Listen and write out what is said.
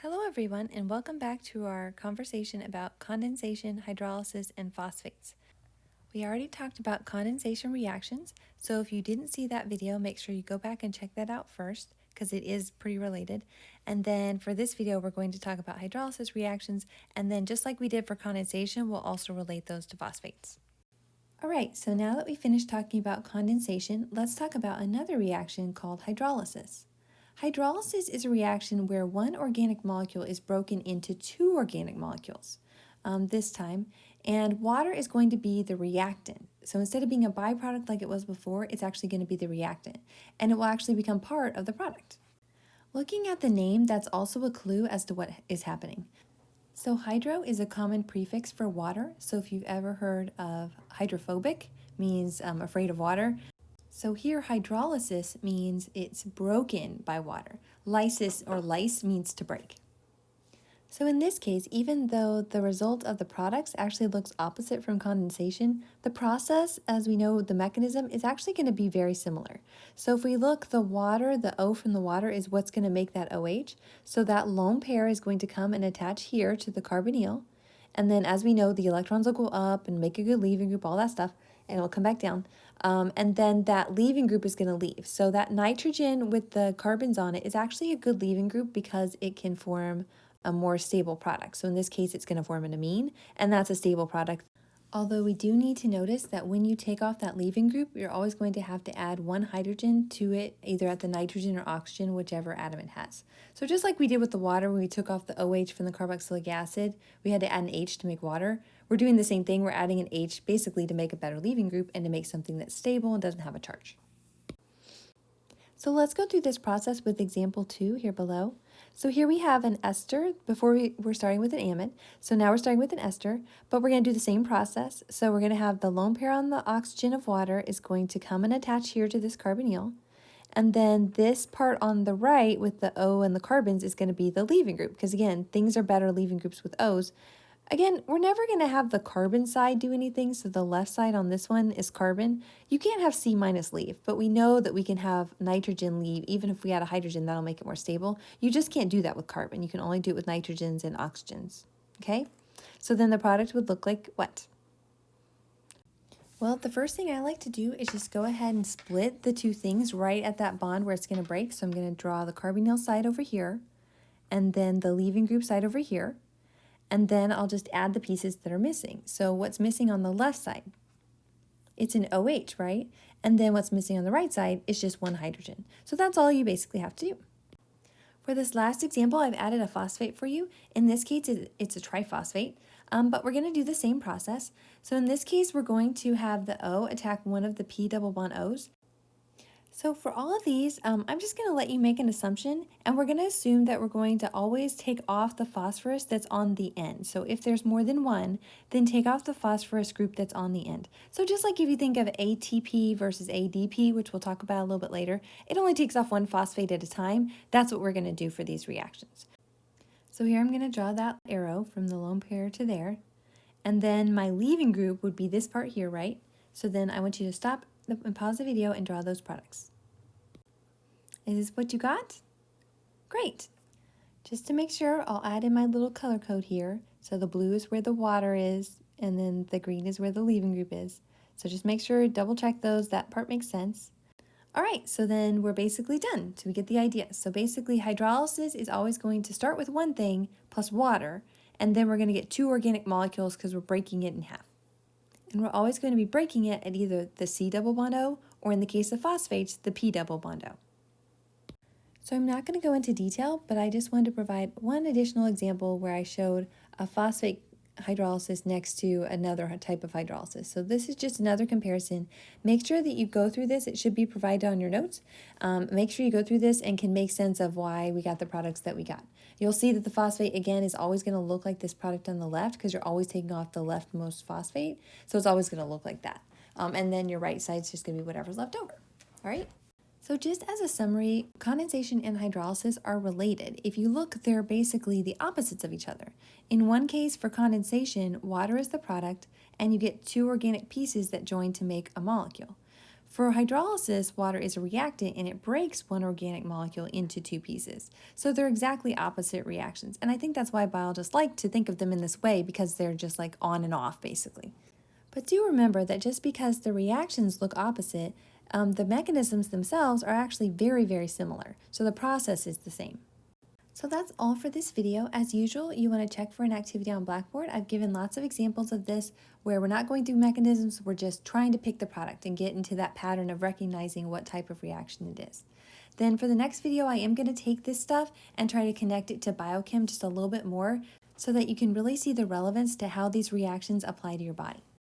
Hello everyone, and welcome back to our conversation about condensation, hydrolysis, and phosphates. We already talked about condensation reactions, so if you didn't see that video, make sure you go back and check that out first, because it is pretty related. And then for this video, we're going to talk about hydrolysis reactions, and then just like we did for condensation, we'll also relate those to phosphates. Alright, so now that we finished talking about condensation, let's talk about another reaction called hydrolysis. Hydrolysis is a reaction where one organic molecule is broken into two organic molecules this time, and water is going to be the reactant. So instead of being a byproduct like it was before, it's actually going to be the reactant, and it will actually become part of the product. Looking at the name, that's also a clue as to what is happening. So hydro is a common prefix for water, so if you've ever heard of hydrophobic, means afraid of water. So here hydrolysis means it's broken by water. Lysis or lyse means to break. So in this case, even though the result of the products actually looks opposite from condensation, the process, as we know the mechanism, is actually going to be very similar. So if we look, the water, the O from the water is what's going to make that OH. So that lone pair is going to come and attach here to the carbonyl. And then as we know, the electrons will go up and make a good leaving group, all that stuff, and it'll come back down. And then that leaving group is going to leave. So that nitrogen with the carbons on it is actually a good leaving group because it can form a more stable product. So in this case, it's going to form an amine, and that's a stable product. Although we do need to notice that when you take off that leaving group, you're always going to have to add one hydrogen to it, either at the nitrogen or oxygen, whichever atom it has. So just like we did with the water when we took off the OH from the carboxylic acid, we had to add an H to make water. We're doing the same thing. We're adding an H basically to make a better leaving group and to make something that's stable and doesn't have a charge. So let's go through this process with example 2 here below. So here we have an ester. Before we're starting with an amide. So now we're starting with an ester, but we're going to do the same process. So we're going to have the lone pair on the oxygen of water is going to come and attach here to this carbonyl. And then this part on the right with the O and the carbons is going to be the leaving group, because again, things are better leaving groups with O's. Again, we're never going to have the carbon side do anything, so the left side on this one is carbon. You can't have C minus leave, but we know that we can have nitrogen leave. Even if we add a hydrogen, that'll make it more stable. You just can't do that with carbon. You can only do it with nitrogens and oxygens, okay? So then the product would look like what? Well, the first thing I like to do is just go ahead and split the two things right at that bond where it's going to break. So I'm going to draw the carbonyl side over here, and then the leaving group side over here. And then I'll just add the pieces that are missing. So what's missing on the left side? It's an OH, right? And then what's missing on the right side is just one hydrogen. So that's all you basically have to do. For this last example, I've added a phosphate for you. In this case, it's a triphosphate, but we're going to do the same process. So in this case, we're going to have the O attack one of the P double bond O's. So for all of these, I'm just going to let you make an assumption, and we're going to assume that we're going to always take off the phosphorus that's on the end. So if there's more than one, then take off the phosphorus group that's on the end. So just like if you think of ATP versus ADP, which we'll talk about a little bit later, it only takes off one phosphate at a time. That's what we're going to do for these reactions. So here I'm going to draw that arrow from the lone pair to there, and then my leaving group would be this part here, right? So then I want you to stop and pause the video and draw those products. Is this what you got? Great. Just to make sure, I'll add in my little color code here. So the blue is where the water is, and then the green is where the leaving group is. So just make sure, double check those, that part makes sense. All right, so then we're basically done. So we get the idea. So basically hydrolysis is always going to start with one thing plus water, and then we're going to get two organic molecules because we're breaking it in half. And we're always going to be breaking it at either the C double bond O, or in the case of phosphates, the P double bond O. So I'm not going to go into detail, but I just wanted to provide one additional example where I showed a phosphate hydrolysis next to another type of hydrolysis. So this is just another comparison. Make sure that you go through this. It should be provided on your notes. Make sure you go through this and can make sense of why we got the products that we got. You'll see that the phosphate, again, is always going to look like this product on the left because you're always taking off the leftmost phosphate. So it's always going to look like that. And then your right side's just going to be whatever's left over. All right? So just as a summary, condensation and hydrolysis are related. If you look, they're basically the opposites of each other. In one case, for condensation, water is the product, and you get two organic pieces that join to make a molecule. For hydrolysis, water is a reactant and it breaks one organic molecule into two pieces. So they're exactly opposite reactions. And I think that's why biologists like to think of them in this way, because they're just like on and off basically. But do remember that just because the reactions look opposite, the mechanisms themselves are actually very, very similar. So the process is the same. So that's all for this video. As usual, you want to check for an activity on Blackboard. I've given lots of examples of this where we're not going through mechanisms, we're just trying to pick the product and get into that pattern of recognizing what type of reaction it is. Then for the next video, I am going to take this stuff and try to connect it to biochem just a little bit more so that you can really see the relevance to how these reactions apply to your body.